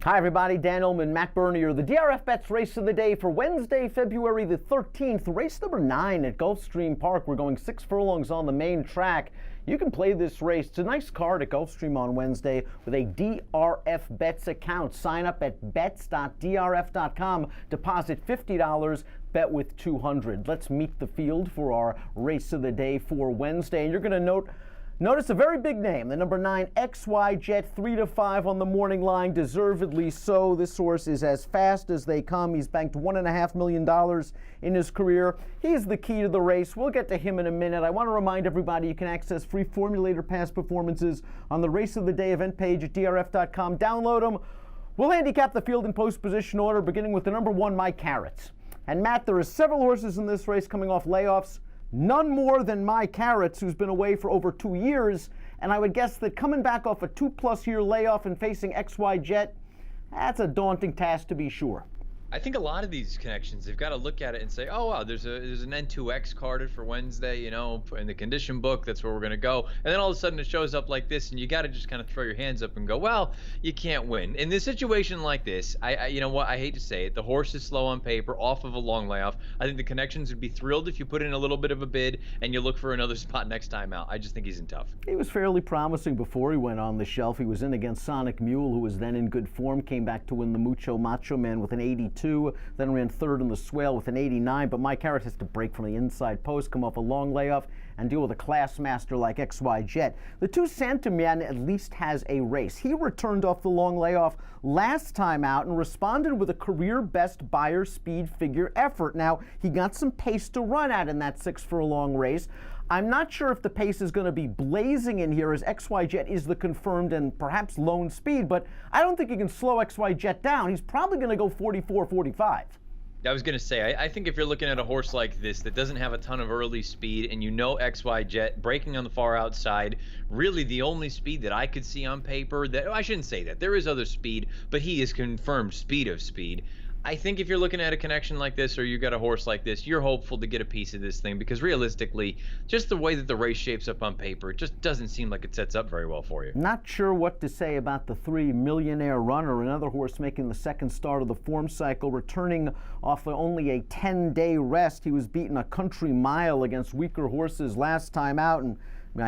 Hi everybody, Dan Illman, Matt Bernier, the DRFBets race of the day for Wednesday, February the 13th, race number 9 at Gulfstream Park. We're going 6 furlongs on the main track. You can play this race. It's a nice card at Gulfstream on Wednesday with a DRFBets account. Sign up at bets.drf.com, deposit $50, bet with $200. Let's meet the field for our race of the day for Wednesday. And you're going to Notice a very big name, the number 9 XY Jet, 3 to 5 on the morning line, deservedly so. This horse is as fast as they come. He's banked $1.5 million in his career. He's the key to the race. We'll get to him in a minute. I want to remind everybody you can access free formulator past performances on the Race of the Day event page at drf.com. Download them. We'll handicap the field in post position order, beginning with the number 1, My Carrots. And Matt, there are several horses in this race coming off layoffs. None more than My Carrots, who's been away for over 2 years. And I would guess that coming back off a 2+ year layoff and facing XY Jet, that's a daunting task to be sure. I think a lot of these connections, they've got to look at it and say, oh, wow, there's an N2X carded for Wednesday, you know, in the condition book, that's where we're going to go. And then all of a sudden it shows up like this, and you got to just kind of throw your hands up and go, well, you can't win. In this situation like this, you know what, I hate to say it, the horse is slow on paper, off of a long layoff. I think the connections would be thrilled if you put in a little bit of a bid and you look for another spot next time out. I just think he's in tough. He was fairly promising before he went on the shelf. He was in against Sonic Mule, who was then in good form, came back to win the Mucho Macho Man with an 82, then ran third in the Swale with an 89, but My Carrot has to break from the inside post, come off a long layoff, and deal with a class master like XY Jet. The 2 Santaman at least has a race. He returned off the long layoff last time out and responded with a career best Beyer speed figure effort. Now, he got some pace to run at in that 6 furlong race. I'm not sure if the pace is going to be blazing in here, as XY Jet is the confirmed and perhaps lone speed, but I don't think he can slow XY Jet down. He's probably going to go 44, 45. I was going to say, I think if you're looking at a horse like this that doesn't have a ton of early speed, and you know XY Jet breaking on the far outside, really the only speed that I could see on paper, that I shouldn't say that, there is other speed, but he is confirmed speed of speed. I think if you're looking at a connection like this, or you got a horse like this, you're hopeful to get a piece of this thing, because realistically, just the way that the race shapes up on paper, it just doesn't seem like it sets up very well for you. Not sure what to say about the 3 Millionaire Runner, another horse making the second start of the form cycle, returning off only a 10-day rest. He was beaten a country mile against weaker horses last time out, and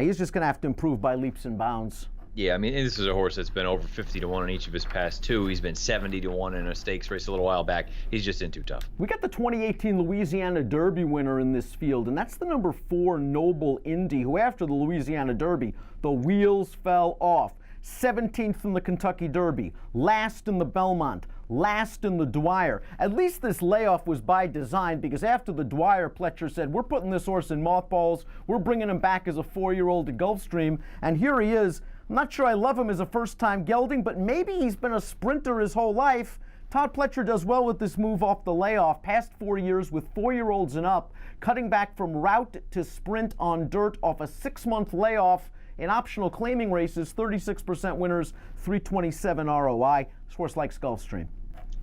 he's just going to have to improve by leaps and bounds. Yeah, I mean, this is a horse that's been over 50 to 1 in each of his past 2. He's been 70 to 1 in a stakes race a little while back. He's just in too tough. We got the 2018 Louisiana Derby winner in this field, and that's the number 4 Noble Indy, who after the Louisiana Derby, the wheels fell off. 17th in the Kentucky Derby, last in the Belmont, last in the Dwyer. At least this layoff was by design, because after the Dwyer, Pletcher said, we're putting this horse in mothballs, we're bringing him back as a 4-year-old to Gulfstream, and here he is. I'm not sure I love him as a first-time gelding, but maybe he's been a sprinter his whole life. Todd Pletcher does well with this move off the layoff. Past 4 years with 4-year-olds and up, cutting back from route to sprint on dirt off a 6-month layoff in optional claiming races, 36% winners, 327 ROI. This horse likes Gulfstream.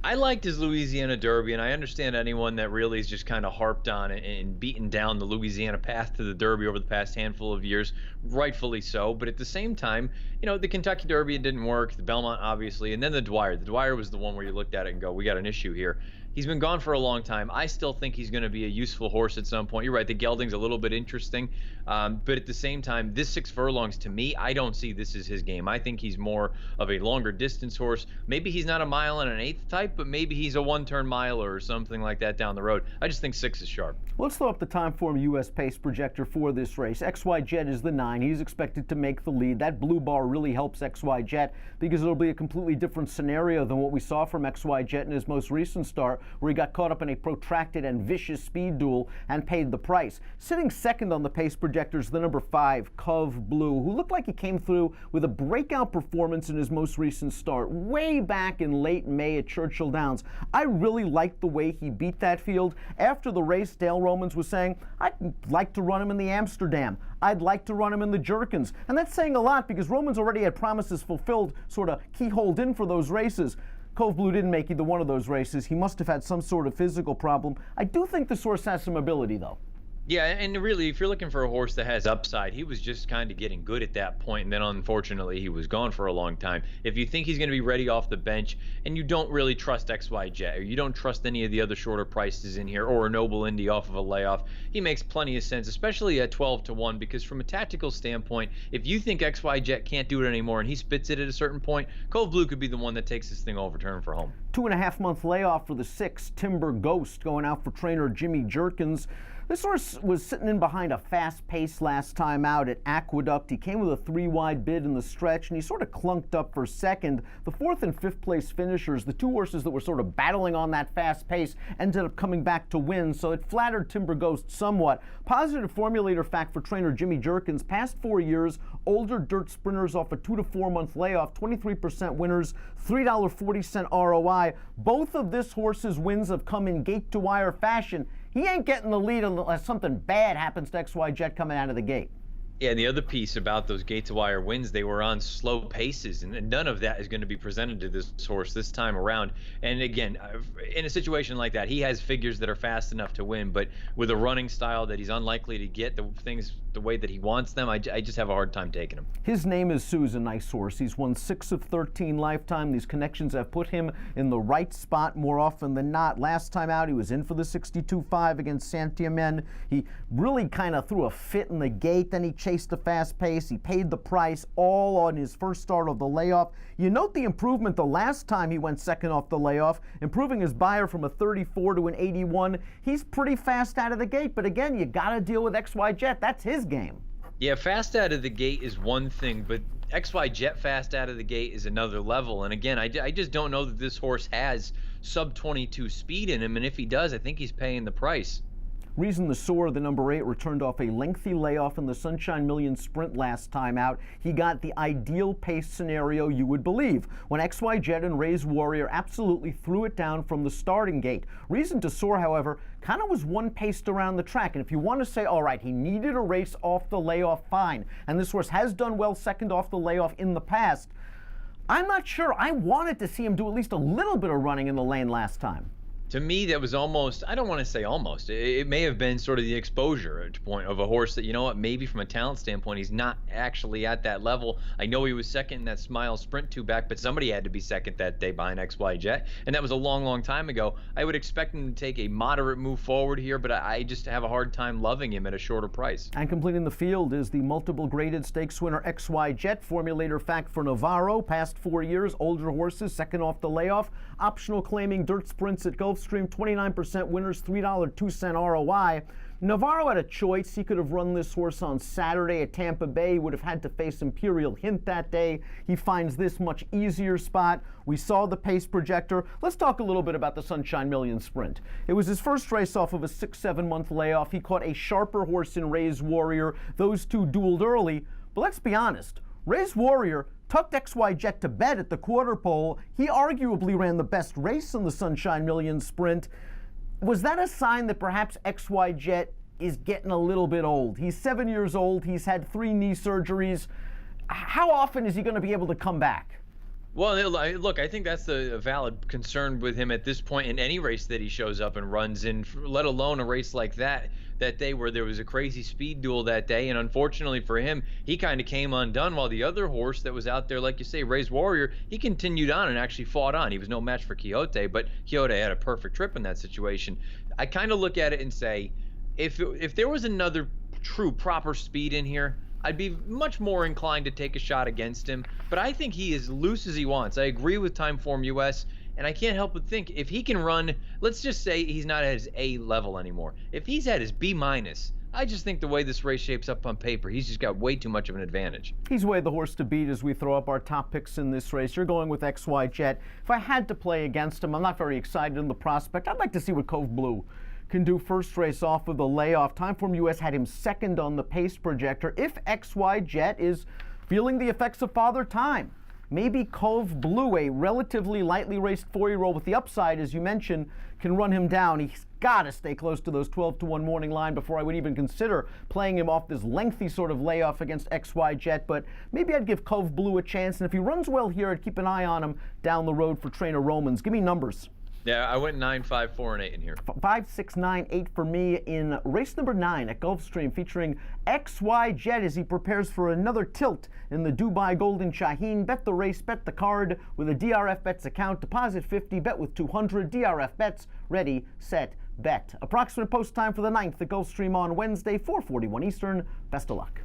I liked his Louisiana Derby, and I understand anyone that really is just kind of harped on it and beaten down the Louisiana path to the Derby over the past handful of years, rightfully so. But at the same time, you know, the Kentucky Derby, it didn't work, the Belmont obviously, and then the Dwyer. The Dwyer was the one where you looked at it and go, we got an issue here. He's been gone for a long time. I still think he's going to be a useful horse at some point. You're right, the gelding's a little bit interesting. But at the same time, this 6 furlongs, to me, I don't see this as his game. I think he's more of a longer distance horse. Maybe he's not a mile and an eighth type, but maybe he's a 1-turn miler or something like that down the road. I just think 6 is sharp. Let's throw up the Timeform U.S. pace projector for this race. XY Jet is the 9. He's expected to make the lead. That blue bar really helps XY Jet, because it'll be a completely different scenario than what we saw from XY Jet in his most recent start, where he got caught up in a protracted and vicious speed duel and paid the price. Sitting second on the pace projectors, the number 5, Cove Blue, who looked like he came through with a breakout performance in his most recent start, way back in late May at Churchill Downs. I really liked the way he beat that field. After the race, Dale Romans was saying, I'd like to run him in the Amsterdam. I'd like to run him in the Jerkins. And that's saying a lot, because Romans already had promises fulfilled, sort of keyholed in for those races. Cove Blue didn't make either one of those races. He must have had some sort of physical problem. I do think this horse has some ability, though. Yeah, and really, if you're looking for a horse that has upside, he was just kind of getting good at that point, and then unfortunately, he was gone for a long time. If you think he's going to be ready off the bench, and you don't really trust XY Jet, or you don't trust any of the other shorter prices in here, or a Noble Indy off of a layoff, he makes plenty of sense, especially at 12 to 1, because from a tactical standpoint, if you think XY Jet can't do it anymore and he spits it at a certain point, Cove Blue could be the one that takes this thing over, turn for home. 2.5-month layoff for the 6, Timber Ghost, going out for trainer Jimmy Jerkins. This horse was sitting in behind a fast pace last time out at Aqueduct. He came with a 3-wide bid in the stretch, and he sort of clunked up for second. The 4th and 5th place finishers, the 2 horses that were sort of battling on that fast pace, ended up coming back to win, so it flattered Timber Ghost somewhat. Positive formulator fact for trainer Jimmy Jerkins: past 4 years, older dirt sprinters off a 2 to 4 month layoff, 23% winners, $3.40 ROI. Both of this horse's wins have come in gate-to-wire fashion. He ain't getting the lead unless something bad happens to XY Jet coming out of the gate. Yeah, and the other piece about those gate-to-wire wins, they were on slow paces, and none of that is going to be presented to this horse this time around. And again, in a situation like that, he has figures that are fast enough to win, but with a running style that he's unlikely to get the things the way that he wants them, I just have a hard time taking him. His name is Sue's a nice horse. He's won 6 of 13 lifetime. These connections have put him in the right spot more often than not. Last time out, he was in for the 62.5 against Santiamen. He really kind of threw a fit in the gate, then he chased the fast pace. He paid the price all on his first start of the layoff. You note the improvement the last time he went second off the layoff, improving his buyer from a 34 to an 81. He's pretty fast out of the gate, but again, you got to deal with XY Jet. That's his game. Yeah, fast out of the gate is one thing, but XY Jet fast out of the gate is another level. And again, I just don't know that this horse has sub 22 speed in him, and if he does, I think he's paying the price. Reason the Soar, the number 8, returned off a lengthy layoff in the Sunshine Million Sprint last time out. He got the ideal pace scenario you would believe, when XY Jet and Ray's Warrior absolutely threw it down from the starting gate. Reason to Soar, however, kind of was one-paced around the track. And if you want to say, all right, he needed a race off the layoff, fine. And this horse has done well second off the layoff in the past. I'm not sure. I wanted to see him do at least a little bit of running in the lane last time. To me, that was almost, I don't want to say almost, it may have been sort of the exposure point of a horse that, you know what, maybe from a talent standpoint, he's not actually at that level. I know he was second in that Smile Sprint 2-back, but somebody had to be second that day behind XY Jet, and that was a long, long time ago. I would expect him to take a moderate move forward here, but I just have a hard time loving him at a shorter price. And completing the field is the multiple graded stakes winner XY Jet. Formulator fact for Navarro: past 4 years, older horses, second off the layoff. Optional claiming dirt sprints at Gulfstream, 29% winners, $3.02 ROI. Navarro had a choice. He could have run this horse on Saturday at Tampa Bay. He would have had to face Imperial Hint that day. He finds this much easier spot. We saw the pace projector. Let's talk a little bit about the Sunshine Million Sprint. It was his first race off of a 6-7 month layoff. He caught a sharper horse in Ray's Warrior. Those two dueled early, but let's be honest. Ray's Warrior tucked XY Jet to bed at the quarter pole. He arguably ran the best race in the Sunshine Million Sprint. Was that a sign that perhaps XY Jet is getting a little bit old? He's 7 years old. He's had 3 knee surgeries. How often is he going to be able to come back? Well, look, I think that's a valid concern with him at this point in any race that he shows up and runs in, let alone a race like that day where there was a crazy speed duel that day. And unfortunately for him, he kind of came undone, while the other horse that was out there, like you say, Ray's Warrior, he continued on and actually fought on. He was no match for Quixote, but Quixote had a perfect trip in that situation. I kind of look at it and say, if there was another true proper speed in here, I'd be much more inclined to take a shot against him, but I think he is loose as he wants. I agree with Timeform US, and I can't help but think if he can run, let's just say he's not at his A level anymore. If he's at his B-, I just think the way this race shapes up on paper, he's just got way too much of an advantage. He's way the horse to beat as we throw up our top picks in this race. You're going with XY Jet. If I had to play against him, I'm not very excited in the prospect. I'd like to see what Cove Blue can do first race off of the layoff. Timeform US had him second on the pace projector. If XY Jet is feeling the effects of Father Time, maybe Cove Blue, a relatively lightly raced 4-year-old with the upside, as you mentioned, can run him down. He's got to stay close to those 12 to 1 morning line before I would even consider playing him off this lengthy sort of layoff against XY Jet, but maybe I'd give Cove Blue a chance, and if he runs well here, I'd keep an eye on him down the road for trainer Romans. Give me numbers. Yeah, I went 9, 5, 4, and 8 in here. 5, 6, 9, 8 for me in race number 9 at Gulfstream, featuring XY Jet as he prepares for another tilt in the Dubai Golden Shaheen. Bet the race, bet the card with a DRFBets account. Deposit 50, bet with 200. DRFBets, ready, set, bet. Approximate post time for the 9th at Gulfstream on Wednesday, 4:41 Eastern. Best of luck.